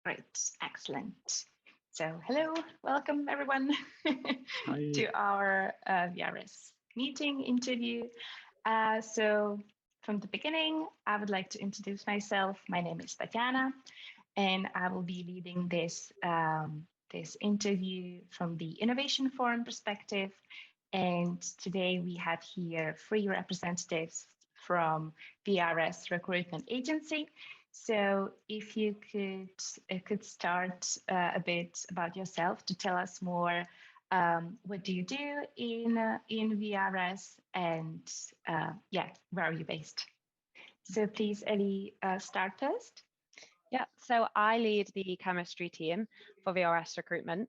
Great, excellent. So hello, welcome everyone to our VRS meeting interview. So from the beginning, I would like to introduce myself. My name is Tatiana, and I will be leading this this interview from the Innovation Forum perspective. And today we have here 3 representatives from VRS Recruitment Agency. So if you could start a bit about yourself to tell us more, what do you do in VRS, and where are you based? So please, Ellie, start first. Yeah, so I lead the chemistry team for VRS Recruitment.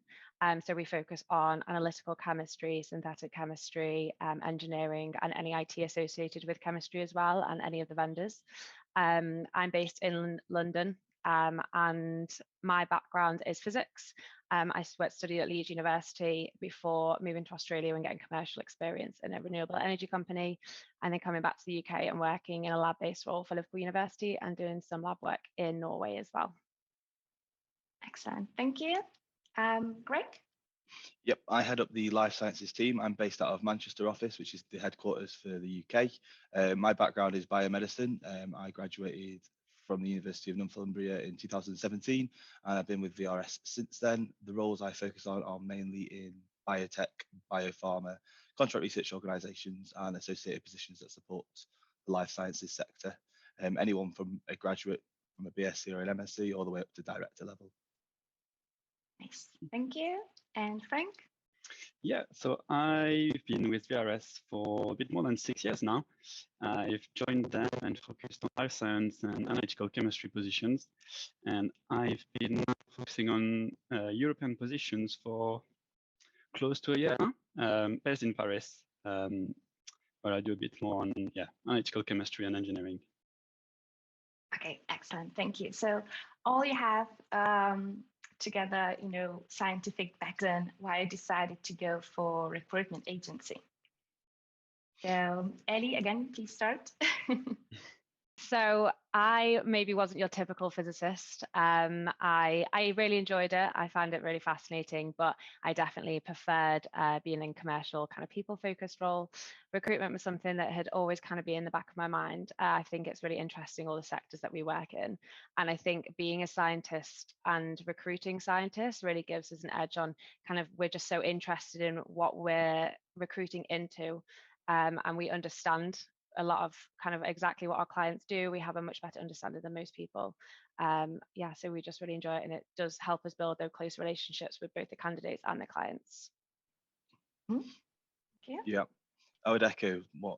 So we focus on analytical chemistry, synthetic chemistry, engineering, and any IT associated with chemistry as well, and any of the vendors. I'm based in London, and my background is physics. I studied at Leeds University before moving to Australia and getting commercial experience in a renewable energy company, and then coming back to the UK and working in a lab-based role for Liverpool University and doing some lab work in Norway as well. Excellent, thank you. Greg? Yep, I head up the life sciences team. I'm based out of Manchester office, which is the headquarters for the UK. My background is biomedicine. I graduated from the University of Northumbria in 2017, and I've been with VRS since then. The roles I focus on are mainly in biotech, biopharma, contract research organisations, and associated positions that support the life sciences sector. Anyone from a graduate from a BSc or an MSc all the way up to director level. Nice, thank you. And Frank? Yeah, so I've been with VRS for a bit more than 6 years now. I've joined them and focused on life science and analytical chemistry positions. And I've been focusing on European positions for close to a year now, based in Paris, where I do a bit more on analytical chemistry and engineering. Okay, excellent, thank you. So all you have together, scientific background, why I decided to go for recruitment agency. So Ellie, again, please start. So I maybe wasn't your typical physicist. I really enjoyed it. I found it really fascinating, but I definitely preferred being in commercial kind of people-focused role. Recruitment was something that had always kind of been in the back of my mind. I think it's really interesting, all the sectors that we work in. And I think being a scientist and recruiting scientists really gives us an edge on kind of, we're just so interested in what we're recruiting into, and we understand a lot of kind of exactly what our clients do. We have a much better understanding than most people. So we just really enjoy it, and it does help us build those close relationships with both the candidates and the clients. Yeah, I would echo what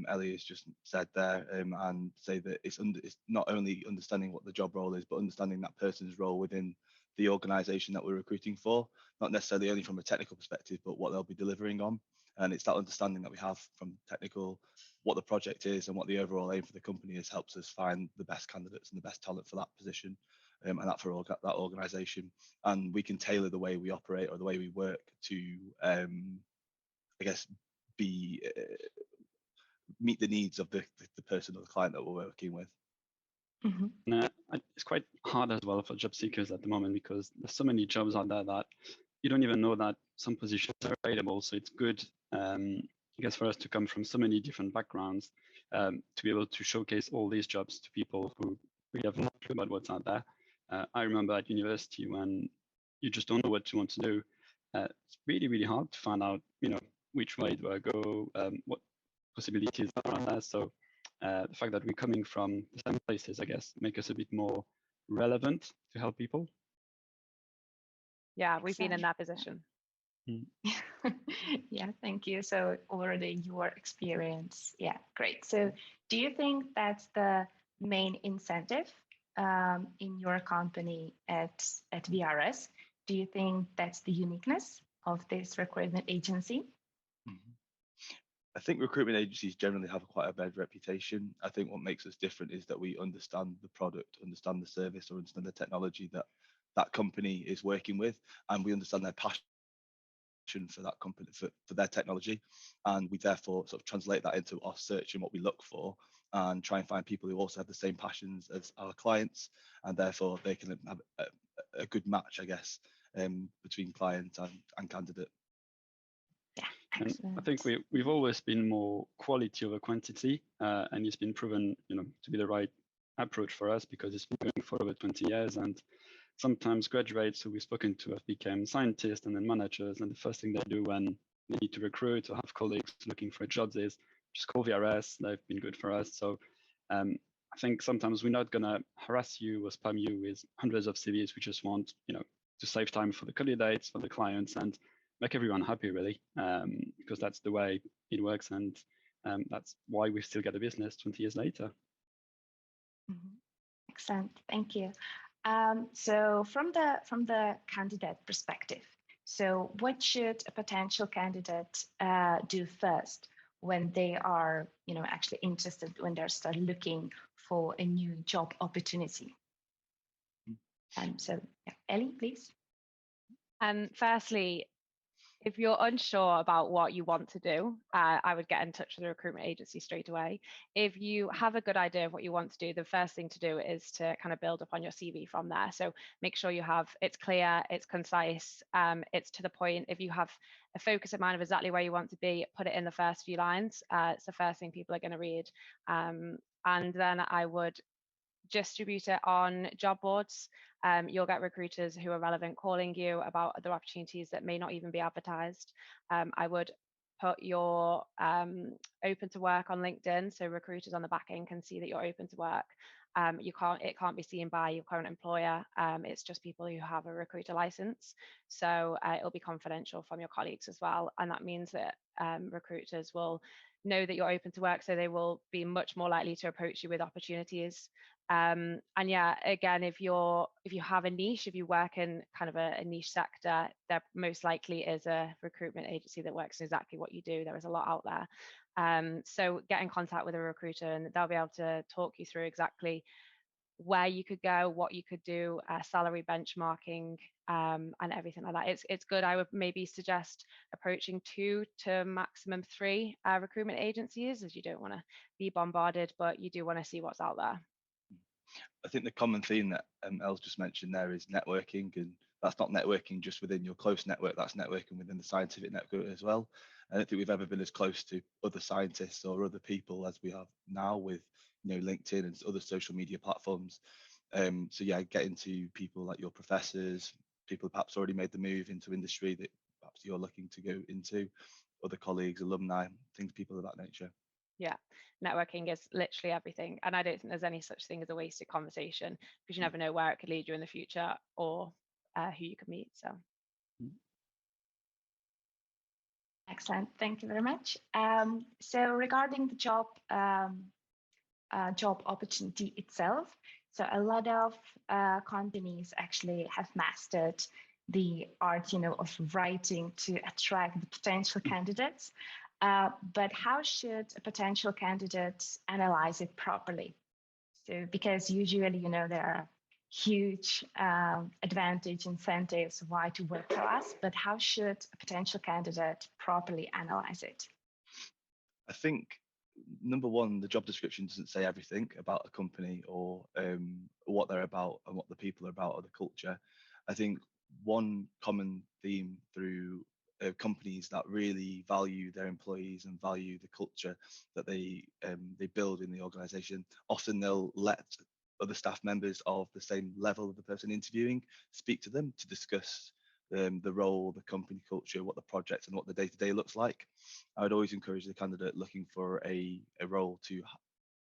Ellie has just said there, and say that it's not only understanding what the job role is, but understanding that person's role within the organisation that we're recruiting for, not necessarily only from a technical perspective, but what they'll be delivering on. And it's that understanding that we have from technical, what the project is and what the overall aim for the company is, helps us find the best candidates and the best talent for that position, and that for that organisation. And we can tailor the way we operate or the way we work to, meet the needs of the person or the client that we're working with. Mm-hmm. It's quite hard as well for job seekers at the moment, because there's so many jobs out there that you don't even know that some positions are available. So it's good, I guess, for us to come from so many different backgrounds, to be able to showcase all these jobs to people who really have no clue about what's out there. I remember at university, when you just don't know what you want to do, it's really, really hard to find out, which way do I go, what possibilities are out there. So the fact that we're coming from the same places, I guess, make us a bit more relevant to help people. Yeah, we've been in that position. Yeah, thank you. So already your experience. Yeah, great. So do you think that's the main incentive in your company at VRS? Do you think that's the uniqueness of this recruitment agency? I think recruitment agencies generally have quite a bad reputation. I think what makes us different is that we understand the product, understand the service, or understand the technology that that company is working with, and we understand their passion for that company, for their technology, and we therefore sort of translate that into our search and what we look for, and try and find people who also have the same passions as our clients, and therefore they can have a good match, I guess, between client and candidate. Yeah, and excellent. I think we've always been more quality over quantity, and it's been proven, to be the right approach for us because it's been going for over 20 years. And sometimes graduates who we've spoken to have become scientists and then managers, and the first thing they do when they need to recruit or have colleagues looking for jobs is just call VRS. They've been good for us. So I think sometimes we're not going to harass you or spam you with hundreds of CVs. We just want, to save time for the candidates, for the clients, and make everyone happy, really, because that's the way it works, and that's why we still get a business 20 years later. Mm-hmm. Excellent, thank you. So from the candidate perspective, so what should a potential candidate do first when they are, actually interested, when they're start looking for a new job opportunity? So yeah, Ellie, please. Firstly, if you're unsure about what you want to do, I would get in touch with the recruitment agency straight away. If you have a good idea of what you want to do, the first thing to do is to kind of build upon your CV from there. So make sure it's clear, it's concise, it's to the point. If you have a focus in mind of exactly where you want to be, put it in the first few lines. It's the first thing people are going to read. And then I would distribute it on job boards. You'll get recruiters who are relevant calling you about other opportunities that may not even be advertised. I would put your open to work on LinkedIn, so recruiters on the back end can see that you're open to work. It can't be seen by your current employer. It's just people who have a recruiter license. So it'll be confidential from your colleagues as well. And that means that recruiters will know that you're open to work, so they will be much more likely to approach you with opportunities. And yeah, again, if you have a niche, if you work in kind of a niche sector, there most likely is a recruitment agency that works exactly what you do. There is a lot out there. So get in contact with a recruiter and they'll be able to talk you through exactly where you could go, what you could do, salary benchmarking, and everything like that. It's good. I would maybe suggest approaching 2 to maximum 3 recruitment agencies, as you don't want to be bombarded, but you do want to see what's out there. I think the common theme that Els just mentioned there is networking, and that's not networking just within your close network, that's networking within the scientific network as well. I don't think we've ever been as close to other scientists or other people as we have now with LinkedIn and other social media platforms. So yeah, getting to people like your professors, people who perhaps already made the move into industry that perhaps you're looking to go into, other colleagues, alumni, people of that nature. Yeah, networking is literally everything. And I don't think there's any such thing as a wasted conversation, because you never know where it could lead you in the future or who you could meet. So. Excellent, thank you very much. So regarding the job opportunity itself, so a lot of companies actually have mastered the art, of writing to attract the potential candidates. But how should a potential candidate analyze it properly? So because usually, there are huge advantage incentives why to work for us, but how should a potential candidate properly analyze it? I think number one, the job description doesn't say everything about a company or what they're about and what the people are about or the culture. I think one common theme through companies that really value their employees and value the culture that they build in the organization, often they'll let other staff members of the same level of the person interviewing speak to them to discuss the role, the company culture, what the project and what the day-to-day looks like. I would always encourage the candidate looking for a role to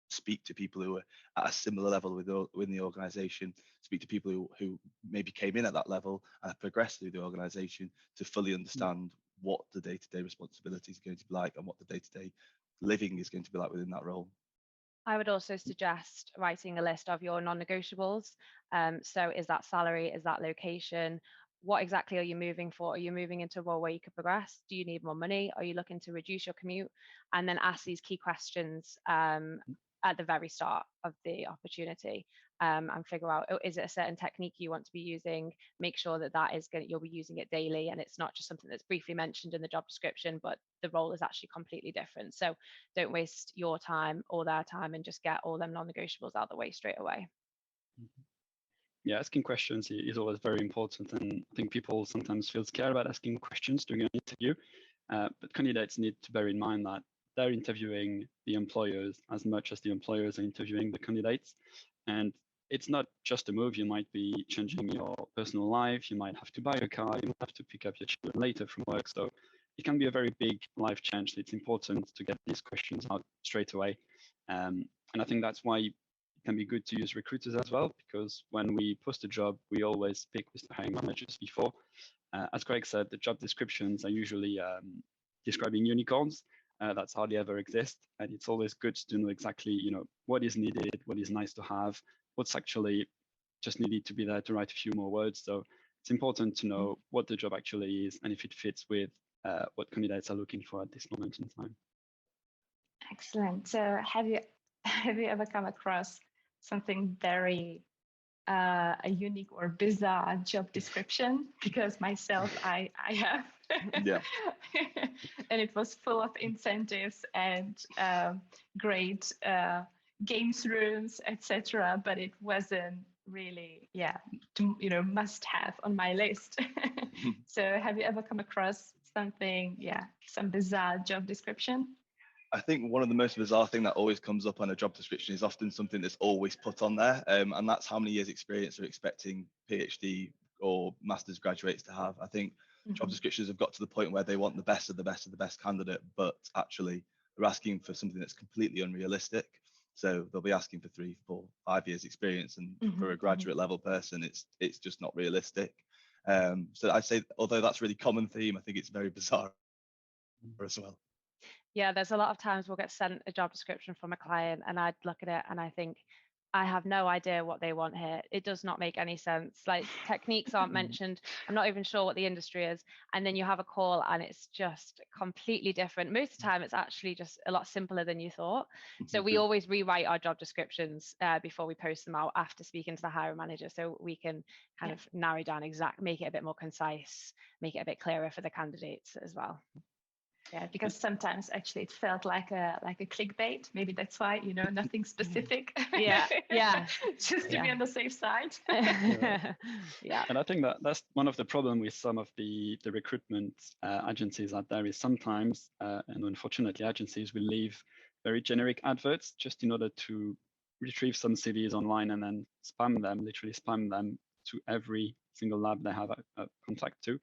speak to people who are at a similar level within the organization, speak to people who maybe came in at that level and have progressed through the organization to fully understand what the day-to-day responsibility is going to be like and what the day-to-day living is going to be like within that role. I would also suggest writing a list of your non-negotiables. So is that salary? Is that location? What exactly are you moving for? Are you moving into a role where you could progress? Do you need more money? Are you looking to reduce your commute? And then ask these key questions at the very start of the opportunity, and figure out, is it a certain technique you want to be using? Make sure that you'll be using it daily, and it's not just something that's briefly mentioned in the job description, but the role is actually completely different. So don't waste your time or their time, and just get all them non-negotiables out of the way straight away. yeah, asking questions is always very important. And I think people sometimes feel scared about asking questions during an interview. But candidates need to bear in mind that they're interviewing the employers as much as the employers are interviewing the candidates. And it's not just a move. You might be changing your personal life. You might have to buy a car. You might have to pick up your children later from work. So it can be a very big life change. It's important to get these questions out straight away. And I think that's why it can be good to use recruiters as well, because when we post a job, we always speak with the hiring managers before. As Greg said, the job descriptions are usually describing unicorns. That's hardly ever exist, and it's always good to know exactly, what is needed, what is nice to have, what's actually just needed to be there to write a few more words. So it's important to know what the job actually is and if it fits with what candidates are looking for at this moment in time. Excellent. So have you ever come across something very a unique or bizarre job description? Because myself, I have. Yeah. And it was full of incentives and great games rooms, etc. But it wasn't really, must have on my list. So have you ever come across something, some bizarre job description? I think one of the most bizarre thing that always comes up on a job description is often something that's always put on there, and that's how many years experience they're expecting PhD or master's graduates to have. I think job descriptions have got to the point where they want the best of the best of the best candidate, but actually they're asking for something that's completely unrealistic. So they'll be asking for 3, 4, 5 years experience, and for a graduate level person, it's just not realistic. So I'd say, although that's a really common theme, I think it's very bizarre as well. Yeah, there's a lot of times we'll get sent a job description from a client and I'd look at it and I think, I have no idea what they want here. It does not make any sense. Like, techniques aren't mentioned. I'm not even sure what the industry is. And then you have a call and it's just completely different. Most of the time, it's actually just a lot simpler than you thought. So we always rewrite our job descriptions before we post them out after speaking to the hiring manager. So we can kind of narrow down make it a bit more concise, make it a bit clearer for the candidates as well. Yeah, because sometimes actually it felt like a clickbait. Maybe that's why, nothing specific. Yeah. Just to be on the safe side. Yeah. And I think that's one of the problem with some of the recruitment agencies out there is sometimes, and unfortunately, agencies will leave very generic adverts just in order to retrieve some CVs online and then literally spam them to every single lab they have a contact to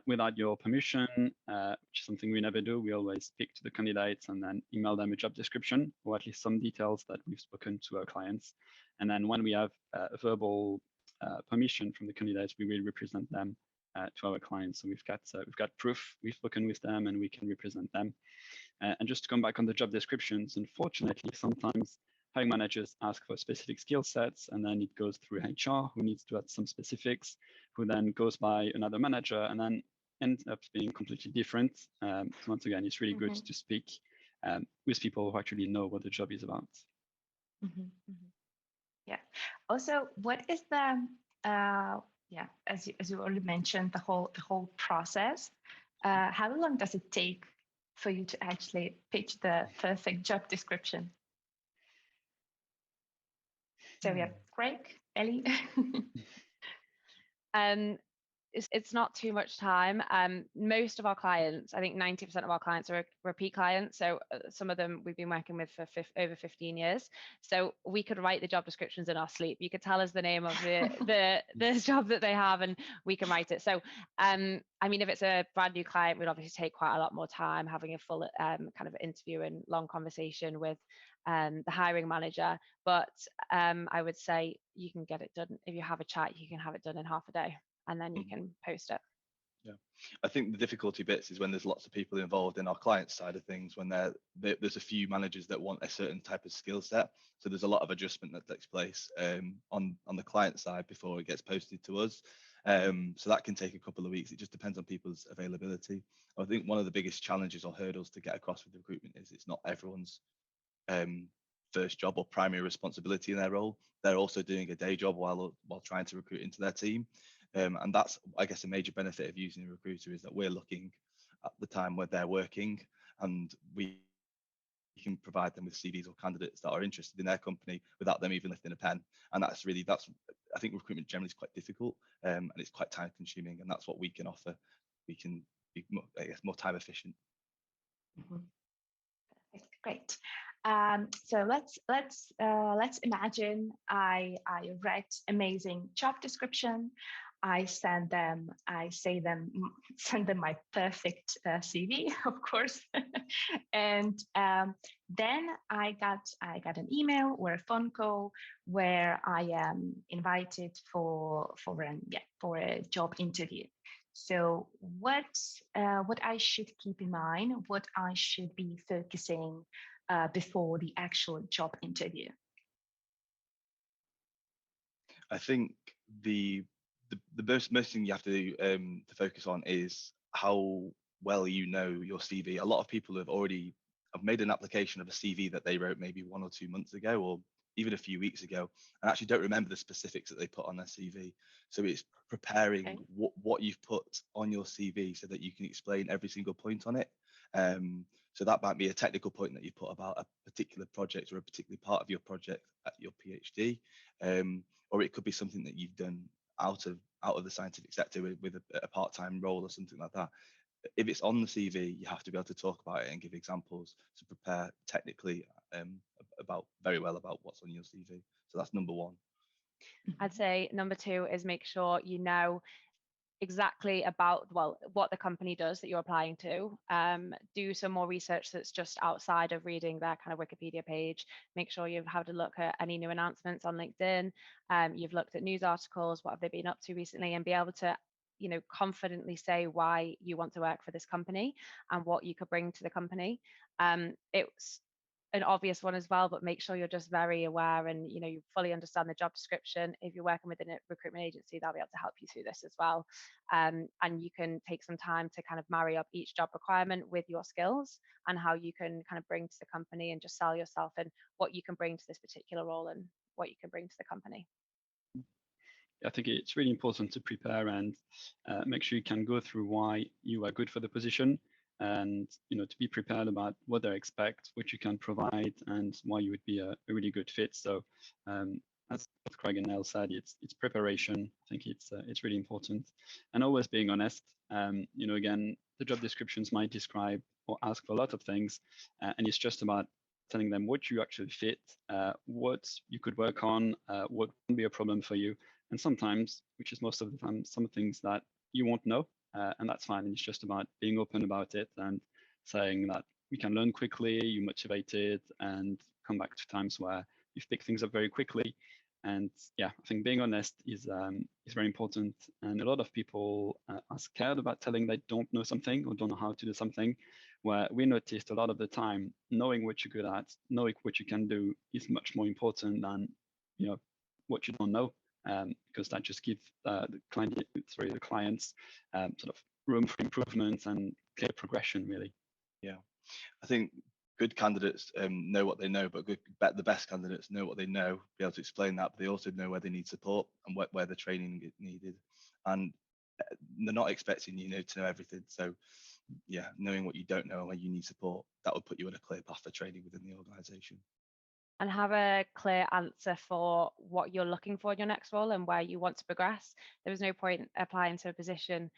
without your permission, which is something we never do. We always speak to the candidates and then email them a job description or at least some details that we've spoken to our clients. And then when we have a verbal permission from the candidates, we will represent them to our clients. So we've got proof, we've spoken with them and we can represent them. And just to come back on the job descriptions, unfortunately, sometimes hiring managers ask for specific skill sets, and then it goes through HR, who needs to add some specifics, who then goes by another manager, and then ends up being completely different. So once again, it's really good to speak with people who actually know what the job is about. Yeah. Also, what is the as you already mentioned, the whole process? How long does it take for you to actually pitch the perfect job description? So we have Greg, Ellie. It's not too much time. Most of our clients, I think 90% of our clients are repeat clients. So some of them we've been working with for over 15 years. So we could write the job descriptions in our sleep. You could tell us the name of the job that they have and we can write it. So, I mean, if it's a brand new client, we'd obviously take quite a lot more time having a full kind of interview and long conversation with the hiring manager. But I would say you can get it done. If you have a chat, you can have it done in half a day. And then you can post it. Yeah, I think the difficulty bits is when there's lots of people involved in our client side of things, when there's a few managers that want a certain type of skill set. So there's a lot of adjustment that takes place on the client side before it gets posted to us. So that can take a couple of weeks. It just depends on people's availability. I think one of the biggest challenges or hurdles to get across with recruitment is it's not everyone's first job or primary responsibility in their role. They're also doing a day job while trying to recruit into their team. And that's, I guess, a major benefit of using a recruiter is that we're looking at the time where they're working and we can provide them with CVs or candidates that are interested in their company without them even lifting a pen. And that's I think recruitment generally is quite difficult, and it's quite time consuming, and that's what we can offer. We can be more, I guess, more time efficient. Mm-hmm. Great. So let's imagine I read amazing job description. I send them my perfect CV, of course, and then I got an email or a phone call where I am invited for a job interview. So what I should keep in mind, what I should be focusing before the actual job interview? I think the most thing you have to focus on is how well you know your CV. A lot of people have made an application of a CV that they wrote maybe 1 or 2 months ago, or even a few weeks ago, and actually don't remember the specifics that they put on their CV. So it's preparing what you've put on your CV so that you can explain every single point on it. So that might be a technical point that you put about a particular project or a particular part of your project at your PhD, or it could be something that you've done out of the scientific sector with a part-time role or something like that. If it's on the CV, you have to be able to talk about it and give examples to prepare technically very well about what's on your CV. So that's number one. I'd say number two is make sure you know exactly about what the company does that you're applying to. Do some more research that's just outside of reading their kind of Wikipedia page. Make sure you've had a look at any new announcements on LinkedIn. You've looked at news articles, what have they been up to recently, and be able to confidently say why you want to work for this company and what you could bring to the company. It's an obvious one as well, but make sure you're just very aware and you fully understand the job description. If you're working within a recruitment agency, they'll be able to help you through this as well. And you can take some time to kind of marry up each job requirement with your skills and how you can kind of bring to the company and just sell yourself and what you can bring to this particular role and what you can bring to the company. I think it's really important to prepare and make sure you can go through why you are good for the position, and to be prepared about what they expect, what you can provide, and why you would be a really good fit. So as Craig and Nell said, it's preparation. I think it's really important, and always being honest. Again, the job descriptions might describe or ask for a lot of things, and it's just about telling them what you actually fit, what you could work on, what won't be a problem for you. And sometimes, which is most of the time, some things that you won't know, and that's fine. And it's just about being open about it and saying that we can learn quickly, you're motivated, and come back to times where you've picked things up very quickly. And yeah, I think being honest is very important. And a lot of people are scared about telling they don't know something or don't know how to do something, where we noticed a lot of the time, knowing what you're good at, knowing what you can do is much more important than what you don't know. Because that just gives the clients sort of room for improvement and clear progression, really. Yeah, I think good candidates know what they know, but the best candidates know what they know, be able to explain that, but they also know where they need support and where the training is needed. And they're not expecting to know everything. So yeah, knowing what you don't know and where you need support, that would put you on a clear path for training within the organisation. And have a clear answer for what you're looking for in your next role and where you want to progress. There is no point applying to a position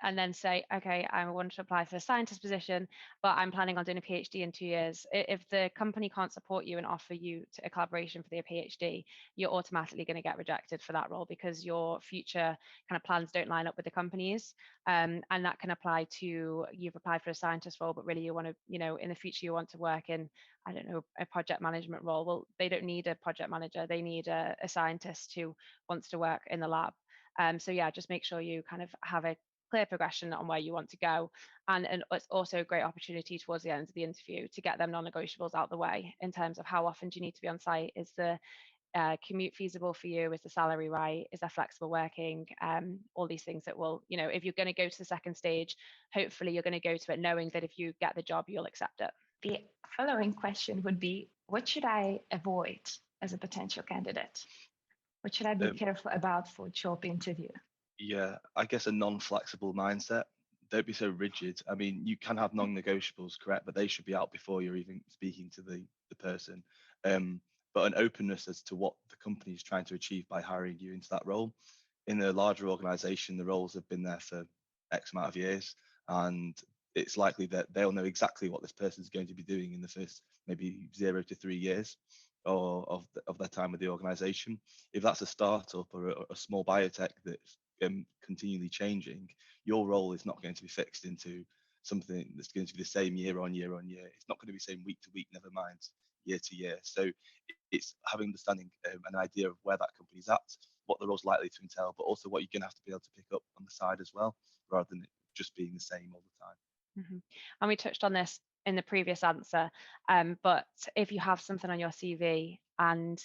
and then say, okay, I want to apply for a scientist position, but I'm planning on doing a PhD in 2 years. If the company can't support you and offer you a collaboration for their PhD, you're automatically going to get rejected for that role because your future kind of plans don't line up with the company's. And that can apply to, you've applied for a scientist role, but really you want to, in the future you want to work in, I don't know, a project management role. Well, they don't need a project manager. They need a scientist who wants to work in the lab. So yeah, just make sure you kind of have a clear progression on where you want to go. And it's also a great opportunity towards the end of the interview to get them non-negotiables out the way in terms of how often do you need to be on site? Is the commute feasible for you? Is the salary right? Is there flexible working? All these things that will, if you're going to go to the second stage, hopefully you're going to go to it knowing that if you get the job, you'll accept it. The following question would be, what should I avoid as a potential candidate? What should I be careful about for a job interview? Yeah, I guess a non-flexible mindset. Don't be so rigid. I mean, you can have non-negotiables, correct, but they should be out before you're even speaking to the person. but an openness as to what the company is trying to achieve by hiring you into that role. In a larger organization, the roles have been there for X amount of years, and it's likely that they'll know exactly what this person is going to be doing in the first maybe 0 to 3 years of their time with the organization. If that's a startup or a small biotech that's continually changing, your role is not going to be fixed into something that's going to be the same year on year on year. It's not going to be the same week to week, never mind year to year. So it's having understanding an idea of where that company's at, what the role's likely to entail, but also what you're going to have to be able to pick up on the side as well, rather than it just being the same all the time. Mm-hmm. And we touched on this in the previous answer, but if you have something on your CV and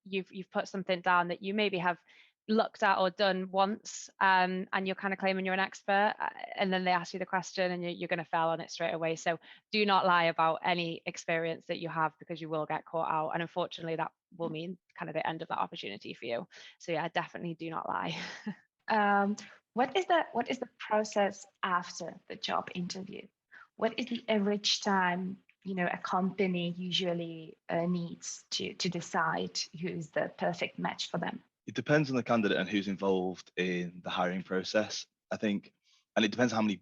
you've put something down that you maybe have looked at or done once, and you're kind of claiming you're an expert, and then they ask you the question and you're going to fail on it straight away. So do not lie about any experience that you have, because you will get caught out, and unfortunately that will mean kind of the end of that opportunity for you. So yeah, definitely do not lie. What is the process after the job interview? What is the average time a company usually needs to decide who is the perfect match for them? It depends on the candidate and who's involved in the hiring process, I think, and it depends how many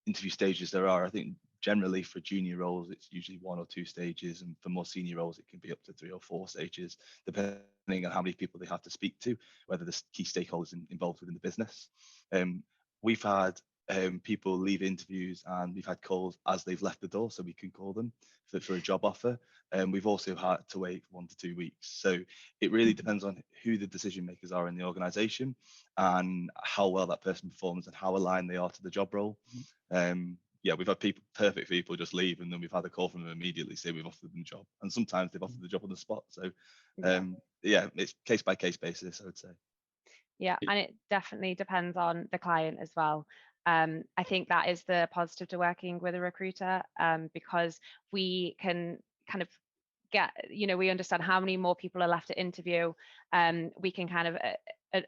interview stages there are. I think generally for junior roles, it's usually 1 or 2 stages, and for more senior roles, it can be up to 3 or 4 stages, depending on how many people they have to speak to, whether there's key stakeholders involved within the business. We've had people leave interviews and we've had calls as they've left the door, so we can call them for a job offer. We've also had to wait 1 to 2 weeks. So it really depends on who the decision makers are in the organization and how well that person performs and how aligned they are to the job role. Yeah, we've had perfect people just leave, and then we've had a call from them immediately say we've offered them a job, and sometimes they've offered the job on the spot. So yeah, it's case by case basis, I would say. Yeah, and it definitely depends on the client as well. I think that is the positive to working with a recruiter, because we can kind of get, we understand how many more people are left to interview. We can kind of, a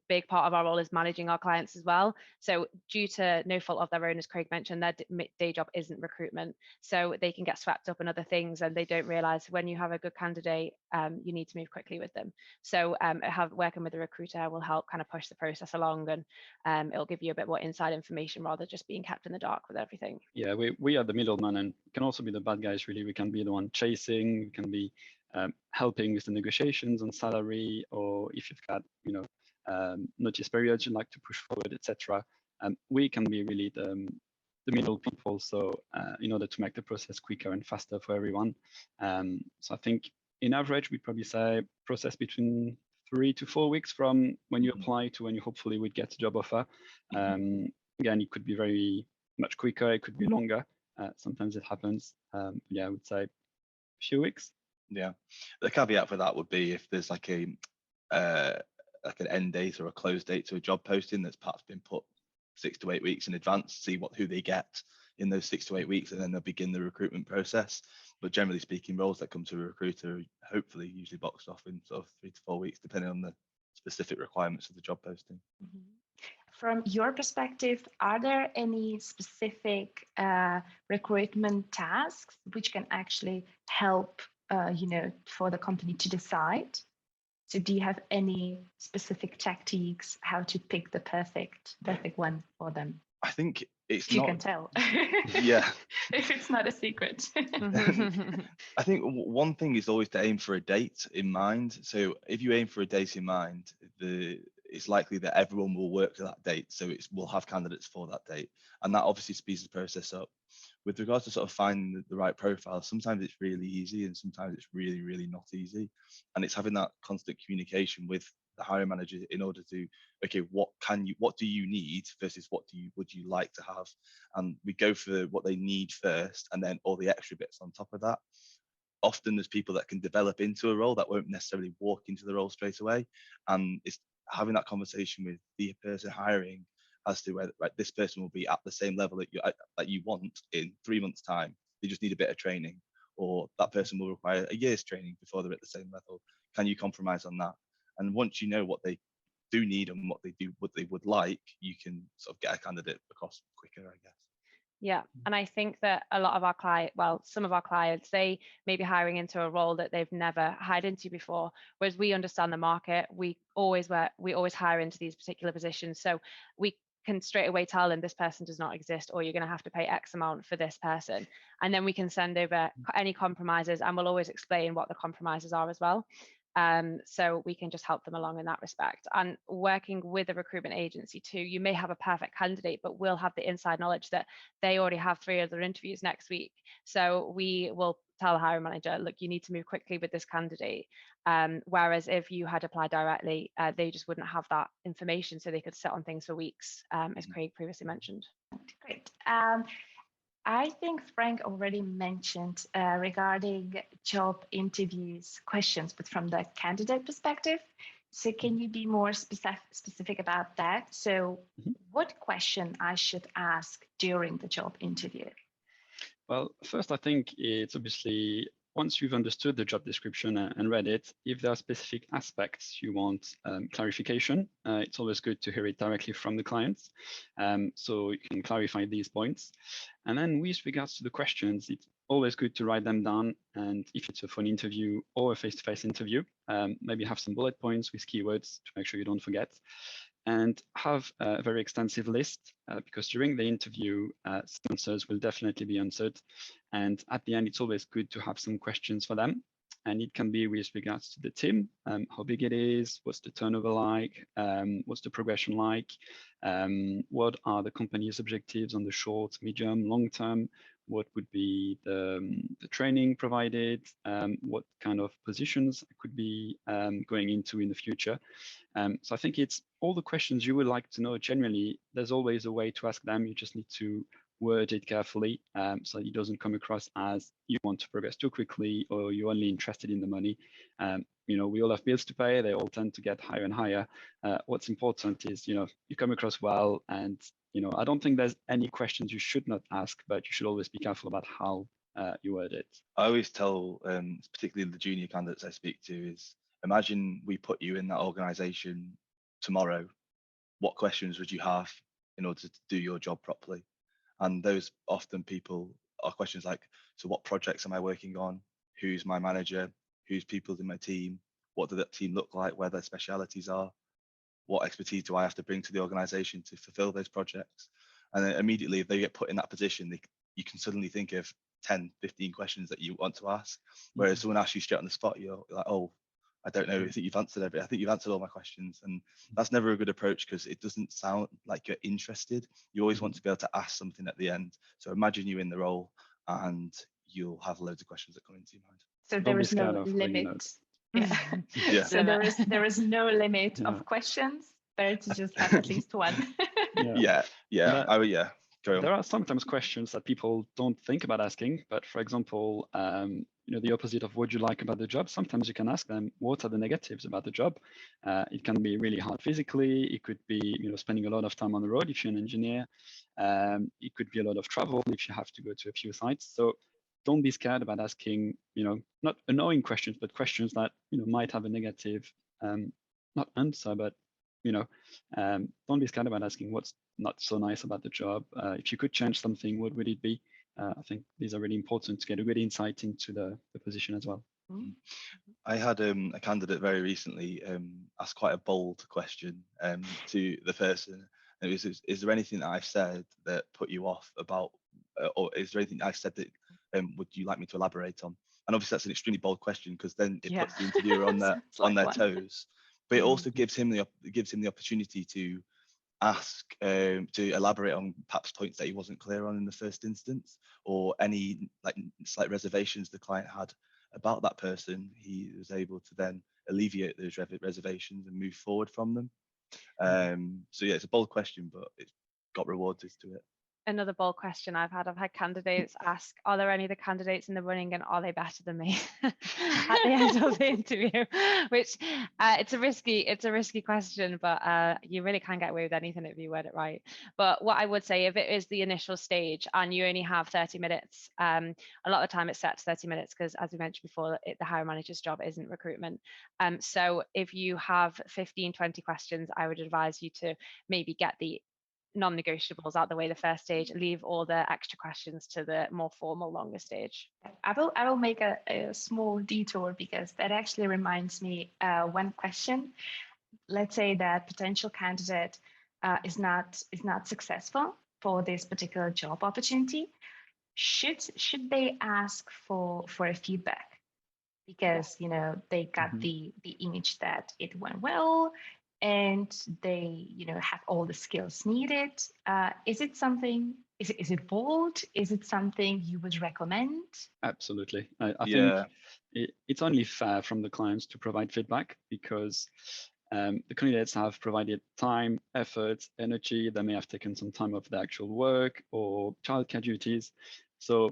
big part of our role is managing our clients as well. So due to no fault of their own, as Craig mentioned, their day job isn't recruitment. So they can get swept up in other things, and they don't realize when you have a good candidate, you need to move quickly with them. So working with a recruiter will help kind of push the process along, and it'll give you a bit more inside information rather than just being kept in the dark with everything. Yeah, we are the middleman, and can also be the bad guys, really. We can be the one chasing, we can be helping with the negotiations on salary, or if you've got notice periods you'd like to push forward, etc. We can be really the middle people, so in order to make the process quicker and faster for everyone. So I think in average we probably say process between 3 to 4 weeks from when you apply to when you hopefully would get a job offer. Again, it could be very much quicker, it could be longer. Sometimes it happens. Yeah, I would say a few weeks. Yeah, the caveat for that would be if there's like an end date or a close date to a job posting that's perhaps been put 6 to 8 weeks in advance, see who they get in those 6 to 8 weeks, and then they'll begin the recruitment process. But generally speaking, roles that come to a recruiter are hopefully usually boxed off in sort of 3 to 4 weeks, depending on the specific requirements of the job posting. From your perspective, are there any specific recruitment tasks which can actually help, for the company to decide? So do you have any specific tactics how to pick the perfect one for them? I think it's you can tell. Yeah. If it's not a secret. I think one thing is always to aim for a date in mind. So if you aim for a date in mind, it's likely that everyone will work to that date. So we'll have candidates for that date. And that obviously speeds the process up. With regards to sort of finding the right profile, sometimes it's really easy and sometimes it's really, really not easy. And it's having that constant communication with the hiring manager in order to, okay, what do you need versus would you like to have? And we go for what they need first and then all the extra bits on top of that. Often there's people that can develop into a role that won't necessarily walk into the role straight away. And it's having that conversation with the person hiring as to whether this person will be at the same level that you want in 3 months' time. They just need a bit of training, or that person will require a year's training before they're at the same level. Can you compromise on that? And once you know what they do need and what they would like, you can sort of get a candidate across quicker, I guess. Yeah, and I think that a lot of our some of our clients, they may be hiring into a role that they've never hired into before. Whereas we understand the market, we always hire into these particular positions, so we can straight away tell them this person does not exist, or you're going to have to pay X amount for this person, and then we can send over any compromises, and we'll always explain what the compromises are as well. So we can just help them along in that respect. And working with a recruitment agency too, you may have a perfect candidate, but we'll have the inside knowledge that they already have 3 other interviews next week. So we will tell the hiring manager, look, you need to move quickly with this candidate. Whereas if you had applied directly, they just wouldn't have that information, so they could sit on things for weeks, as Craig previously mentioned. Great. I think Frank already mentioned regarding job interviews questions, but from the candidate perspective. So can you be more specific about that? So what question I should ask during the job interview? Well, first, I think it's obviously, once you've understood the job description and read it, if there are specific aspects you want clarification, it's always good to hear it directly from the clients. So you can clarify these points. And then with regards to the questions, it's always good to write them down. And if it's a phone interview or a face-to-face interview, maybe have some bullet points with keywords to make sure you don't forget. And have a very extensive list because during the interview, some answers will definitely be answered. And at the end, it's always good to have some questions for them. And it can be with regards to the team, how big it is, what's the turnover like, what's the progression like, what are the company's objectives on the short, medium, long term, what would be the training provided, what kind of positions I could be going into in the future. So I think it's all the questions you would like to know. Generally, there's always a way to ask them. You just need to word it carefully so it doesn't come across as you want to progress too quickly or you're only interested in the money. We all have bills to pay. They all tend to get higher and higher. What's important is, you come across well. And, I don't think there's any questions you should not ask, but you should always be careful about how you word it. I always tell, particularly the junior candidates I speak to, is imagine we put you in that organization tomorrow. What questions would you have in order to do your job properly? And those often people are questions like, so what projects am I working on? Who's my manager? Who's people in my team? What does that team look like? Where their specialities are? What expertise do I have to bring to the organization to fulfill those projects? And then immediately, if they get put in that position, you can suddenly think of 10, 15 questions that you want to ask. Whereas someone asks you straight on the spot, you're like, oh, I don't know. I think you've answered everything. I think you've answered all my questions. And that's never a good approach because it doesn't sound like you're interested. You always want to be able to ask something at the end. So imagine you in the role and you'll have loads of questions that come into your mind. So there is no limit. Yeah. Yeah. So there is no limit of questions. Better to just have at least one. Yeah. There are sometimes questions that people don't think about asking, but for example, the opposite of what you like about the job, sometimes you can ask them, what are the negatives about the job? It can be really hard physically. It could be, spending a lot of time on the road if you're an engineer. It could be a lot of travel if you have to go to a few sites. So don't be scared about asking, not annoying questions, but questions that, might have a negative, not answer, but don't be scared about asking what's not so nice about the job. If you could change something, what would it be? I think these are really important to get a good insight into the position as well. I had a candidate very recently ask quite a bold question to the person. And it was, is there anything that I've said that put you off about, or is there anything I've said that would you like me to elaborate on? And obviously that's an extremely bold question because then it puts the interviewer on their toes. But it also gives him the opportunity to ask to elaborate on perhaps points that he wasn't clear on in the first instance, or any slight reservations the client had about that person. He was able to then alleviate those reservations and move forward from them. So yeah, it's a bold question, but it's got rewards to it. Another bold question I've had candidates ask, are there any of the candidates in the running and are they better than me at the end of the interview? Which it's a risky question, but you really can get away with anything if you word it right. But what I would say, if it is the initial stage and you only have 30 minutes, a lot of the time it's set to 30 minutes because, as we mentioned before, the hiring manager's job isn't recruitment. So if you have 15, 20 questions, I would advise you to maybe get the non-negotiables out the way the first stage, leave all the extra questions to the more formal, longer stage. I will make a small detour, because that actually reminds me one question. Let's say that potential candidate is not successful for this particular job opportunity. Should they ask for a feedback? Because they got the image that it went well, and they have all the skills needed. Is it something? Is it bold? Is it something you would recommend? Absolutely. I think it's only fair from the clients to provide feedback, because the candidates have provided time, effort, energy. They may have taken some time off the actual work or childcare duties. So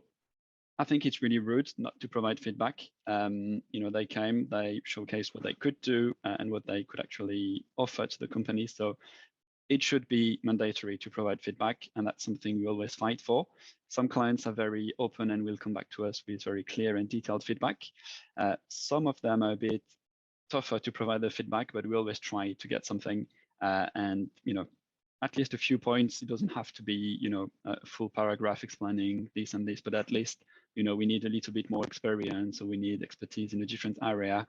I think it's really rude not to provide feedback. They came, they showcased what they could do and what they could actually offer to the company. So it should be mandatory to provide feedback, and that's something we always fight for. Some clients are very open and will come back to us with very clear and detailed feedback. Some of them are a bit tougher to provide the feedback, but we always try to get something, and at least a few points. It doesn't have to be a full paragraph explaining this and this, but at least we need a little bit more experience, or we need expertise in a different area,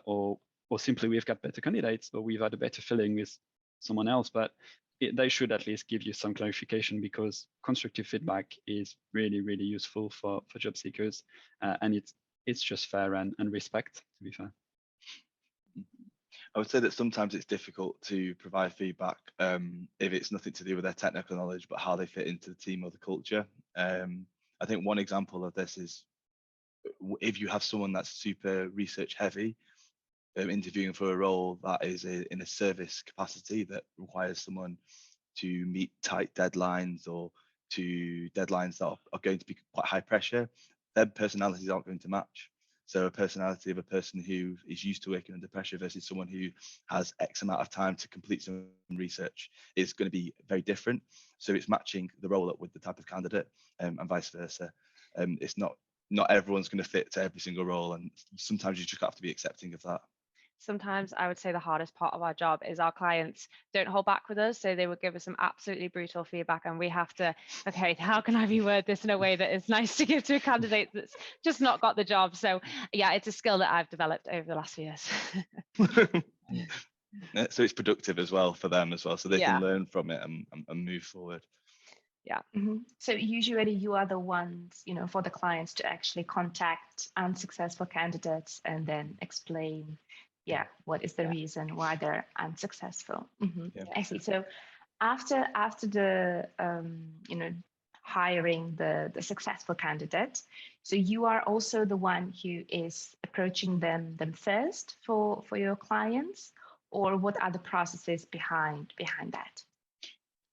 or simply we've got better candidates, or we've had a better feeling with someone else. But they should at least give you some clarification, because constructive feedback is really, really useful for job seekers, and it's just fair and respect, to be fair. I would say that sometimes it's difficult to provide feedback if it's nothing to do with their technical knowledge, but how they fit into the team or the culture. I think one example of this is if you have someone that's super research heavy, interviewing for a role that is in a service capacity that requires someone to meet tight deadlines, or to deadlines that are going to be quite high pressure, their personalities aren't going to match. So a personality of a person who is used to working under pressure versus someone who has X amount of time to complete some research is going to be very different. So it's matching the role up with the type of candidate, and vice versa. It's not everyone's going to fit to every single role, and sometimes you just have to be accepting of that. Sometimes I would say the hardest part of our job is our clients don't hold back with us. So they would give us some absolutely brutal feedback, and we have to, okay, how can I reword this in a way that is nice to give to a candidate that's just not got the job? So yeah, it's a skill that I've developed over the last few years. So it's productive as well for them as well, so they can learn from it and move forward. Yeah. So usually you are the ones, for the clients to actually contact unsuccessful candidates and then explain, what is the reason why they're unsuccessful. I see. So after the hiring the successful candidate, so you are also the one who is approaching them first for your clients, or what are the processes behind that?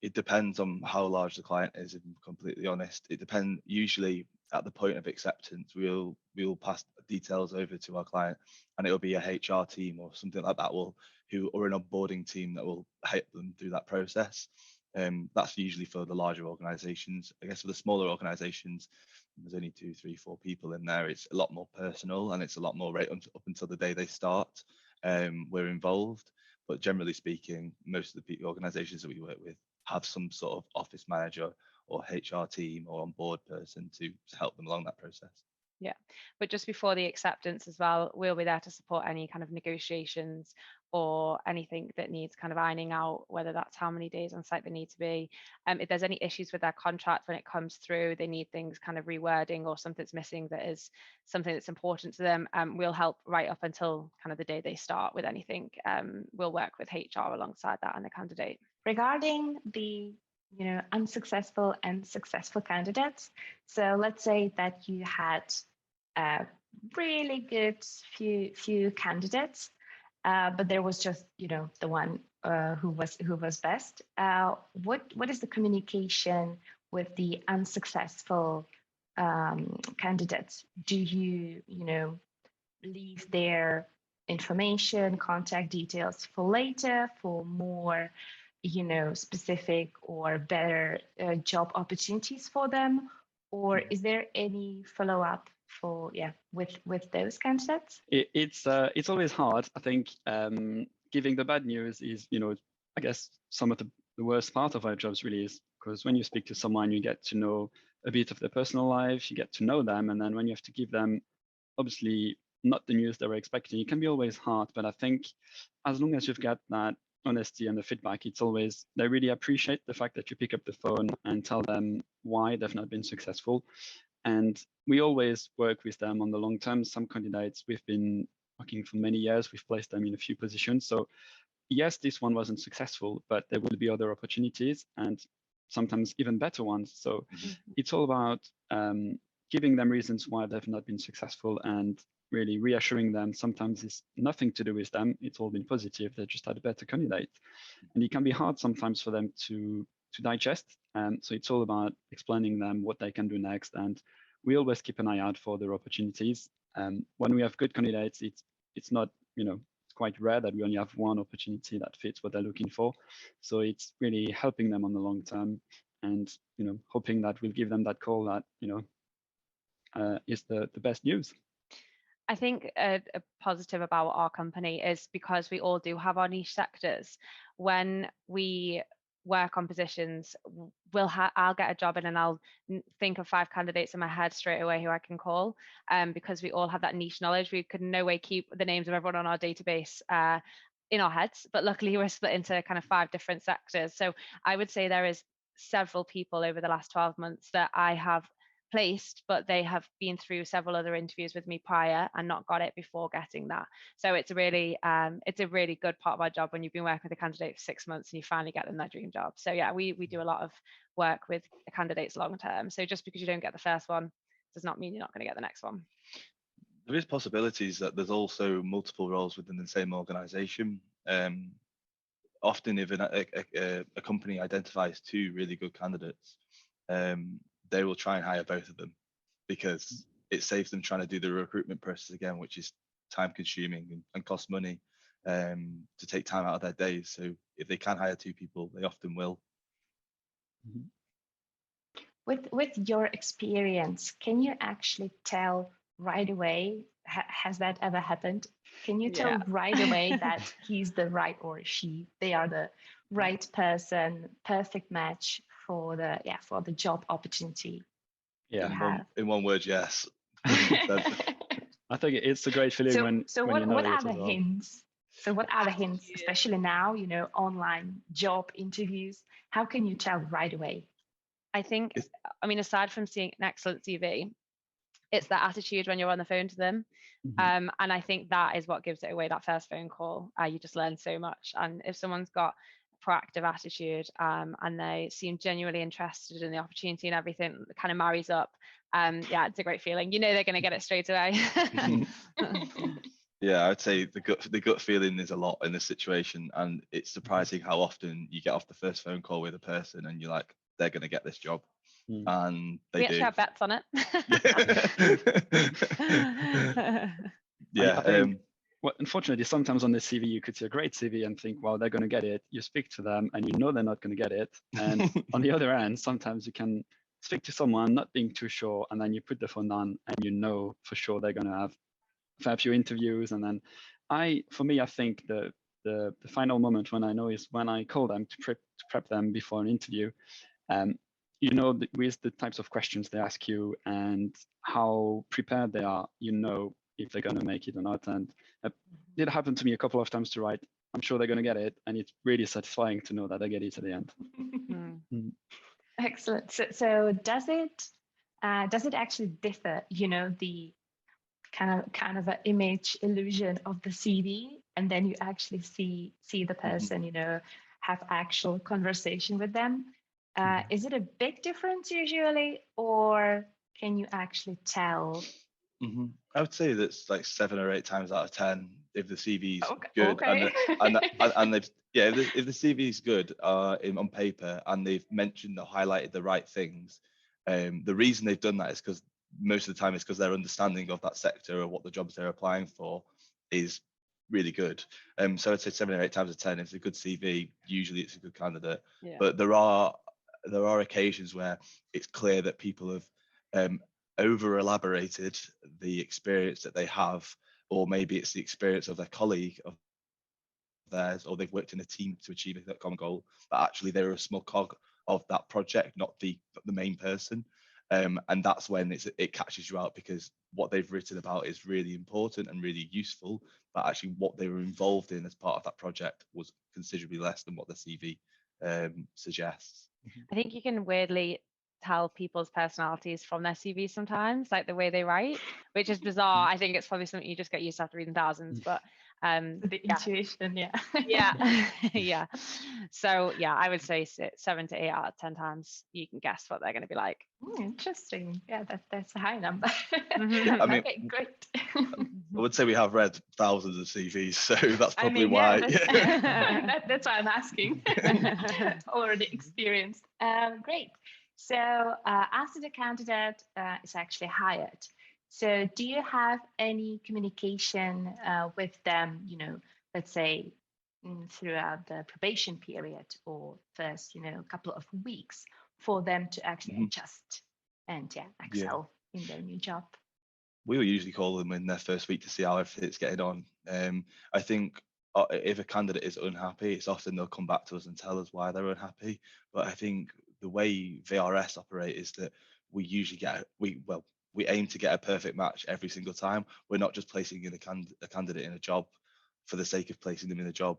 It depends on how large the client is, if I'm completely honest. It depends. Usually at the point of acceptance, we'll pass details over to our client, and it'll be a HR team or something like that or an onboarding team that will help them through that process. That's usually for the larger organizations. I guess for the smaller organizations, there's only 2, 3, 4 people in there. It's a lot more personal, and it's a lot more right up until the day they start. We're involved, but generally speaking, most of the organizations that we work with have some sort of office manager or HR team or onboard person to help them along that process. Yeah, but just before the acceptance as well, we'll be there to support any kind of negotiations or anything that needs kind of ironing out, whether that's how many days on site they need to be. If there's any issues with their contract when it comes through, they need things kind of rewording or something's missing that is something that's important to them, we'll help right up until kind of the day they start with anything. We'll work with HR alongside that and the candidate. Regarding the unsuccessful and successful candidates, so let's say that you had a really good few candidates, but there was just the one who was best. What is the communication with the unsuccessful candidates? Do you leave their information, contact details for later, for more specific or better job opportunities for them, or is there any follow-up for with those candidates? It's always hard. I think giving the bad news is I guess some of the the worst part of our jobs really is, because when you speak to someone, you get to know a bit of their personal life, you get to know them, and then when you have to give them, obviously not the news they were expecting, it can be always hard. But I think as long as you've got that honesty and the feedback, it's always, they really appreciate the fact that you pick up the phone and tell them why they've not been successful. And we always work with them on the long term. Some candidates we've been working for many years, we've placed them in a few positions. So yes, this one wasn't successful, but there will be other opportunities and sometimes even better ones. So it's all about giving them reasons why they've not been successful and really reassuring them. Sometimes it's nothing to do with them. It's all been positive. They just had a better candidate. And it can be hard sometimes for them to digest. So it's all about explaining them what they can do next. And we always keep an eye out for their opportunities. When we have good candidates, it's not, it's quite rare that we only have one opportunity that fits what they're looking for. So it's really helping them on the long term and, hoping that we'll give them that call that, is the best news. I think a positive about our company is because we all do have our niche sectors. When we work on positions, I'll get a job in and I'll think of 5 candidates in my head straight away who I can call, because we all have that niche knowledge. We could in no way keep the names of everyone on our database in our heads, but luckily we're split into kind of 5 different sectors. So I would say there is several people over the last 12 months that I have placed, but they have been through several other interviews with me prior and not got it before getting that. So it's a really good part of our job when you've been working with a candidate for 6 months and you finally get them their dream job. So yeah, we do a lot of work with candidates long term. So just because you don't get the first one does not mean you're not going to get the next one. There is possibilities that there's also multiple roles within the same organization. Often if a company identifies 2 really good candidates, they will try and hire both of them because it saves them trying to do the recruitment process again, which is time consuming and costs money to take time out of their days. So if they can hire 2 people, they often will. With your experience, can you actually tell right away, has that ever happened? Can you tell right away that he's the right, or they are the right person, perfect match for the job opportunity? Yeah, in one word, yes. I think it's a great feeling when what are the hints? So what are the hints, especially now, online job interviews? How can you tell right away? I think, aside from seeing an excellent CV, it's that attitude when you're on the phone to them. And I think that is what gives it away, that first phone call. You just learn so much. And if someone's got a proactive attitude and they seem genuinely interested in the opportunity and everything kind of marries up, it's a great feeling. They're going to get it straight away. Yeah, I would say the gut feeling is a lot in this situation, and it's surprising how often you get off the first phone call with a person and you're like, they're going to get this job. And they do. We actually have bets on it. Yeah. Well, unfortunately, sometimes on the CV, you could see a great CV and think, well, they're going to get it. You speak to them and they're not going to get it. And on the other hand, sometimes you can speak to someone not being too sure, and then you put the phone down and for sure they're going to have a fair few interviews. And then I think the final moment when I know is when I call them to prep them before an interview. With the types of questions they ask you and how prepared they are, if they're going to make it or not. And it did happen to me a couple of times to write, I'm sure they're going to get it. And it's really satisfying to know that they get it at the end. Excellent. So does it actually differ, the kind of an image illusion of the CV, and then you actually see the person, have actual conversation with them? Is it a big difference usually, or can you actually tell? I would say that's like 7 or 8 times out of 10 if the CV is good. Okay. and they've if the CV is good on paper and they've mentioned or highlighted the right things, the reason they've done that is because most of the time it's because their understanding of that sector or what the jobs they're applying for is really good. So I'd say 7 or 8 times out of 10, if it's a good CV, usually it's a good candidate. Yeah. But there are occasions where it's clear that people have over elaborated the experience that they have, or maybe it's the experience of their colleague of theirs, or they've worked in a team to achieve that common goal, but actually they're a small cog of that project, not the main person. And that's when it catches you out, because what they've written about is really important and really useful, but actually what they were involved in as part of that project was considerably less than what the CV suggests. I think you can weirdly tell people's personalities from their CV sometimes, like the way they write, which is bizarre. I think it's probably something you just get used to after reading thousands, but the intuition, yeah. Yeah. So yeah, I would say 7 to 8 out of 10 times you can guess what they're going to be like. Interesting. Yeah, that's a high number. I mean, okay, great. I would say we have read thousands of CVs, so that's probably why. That's why I'm asking. Already experienced. Great. So after the candidate is actually hired, so do you have any communication with them, let's say throughout the probation period, or first, couple of weeks, for them to actually adjust and excel in their new job? We will usually call them in their first week to see how everything's getting on. I think if a candidate is unhappy, it's often they'll come back to us and tell us why they're unhappy. But I think the way VRS operate is that we usually we aim to get a perfect match every single time. We're not just placing in a candidate in a job for the sake of placing them in a job.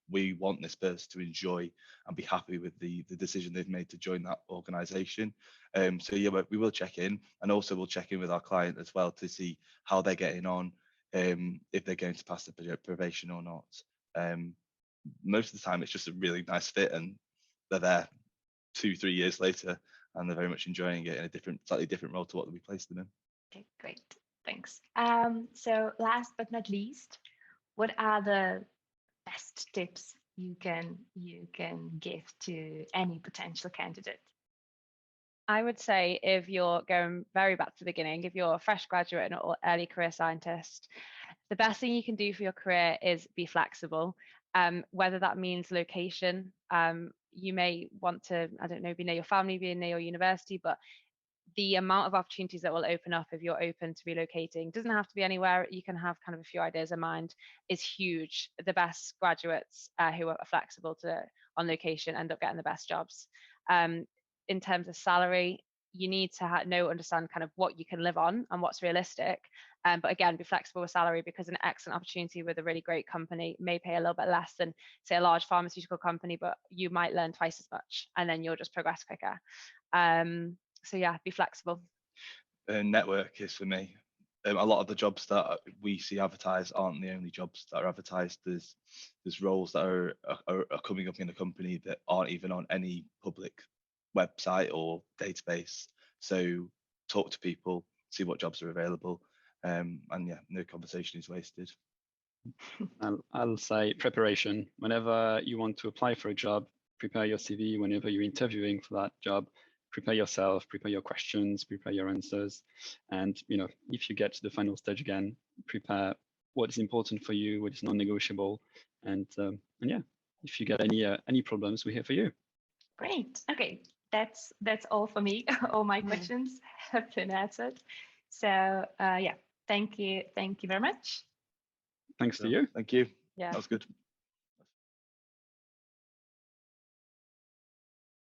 We want this person to enjoy and be happy with the decision they've made to join that organisation. So yeah, we will check in, and also we'll check in with our client as well to see how they're getting on, if they're going to pass the probation or not. Most of the time it's just a really nice fit, and they're there 2-3 years later and they're very much enjoying it in a slightly different role to what we placed them in. Okay, great, thanks. So last but not least, what are the best tips you can give to any potential candidate? I would say, if you're going very back to the beginning, if you're a fresh graduate and an early career scientist, the best thing you can do for your career is be flexible. Whether that means location, you may want to, I don't know, be near your family, be near your university, but the amount of opportunities that will open up if you're open to relocating, doesn't have to be anywhere, you can have kind of a few ideas in mind, is huge. The best graduates who are flexible on location end up getting the best jobs. In terms of salary, you need to understand kind of what you can live on and what's realistic. But again, be flexible with salary, because an excellent opportunity with a really great company may pay a little bit less than, say, a large pharmaceutical company, but you might learn twice as much and then you'll just progress quicker. So yeah, be flexible. Network is for me. A lot of the jobs that we see advertised aren't the only jobs that are advertised. There's roles that are coming up in a company that aren't even on any public website or database. So talk to people, see what jobs are available, and yeah, no conversation is wasted. I'll say preparation. Whenever you want to apply for a job, prepare your CV. Whenever you're interviewing for that job, prepare yourself, prepare your questions, prepare your answers. And if you get to the final stage again, prepare what is important for you, what is non-negotiable. And yeah, if you get any problems, we're here for you. Great. Okay, that's all for me. All my questions have been answered. So yeah, thank you very much. Thanks to you. Thank you. Yeah, that was good.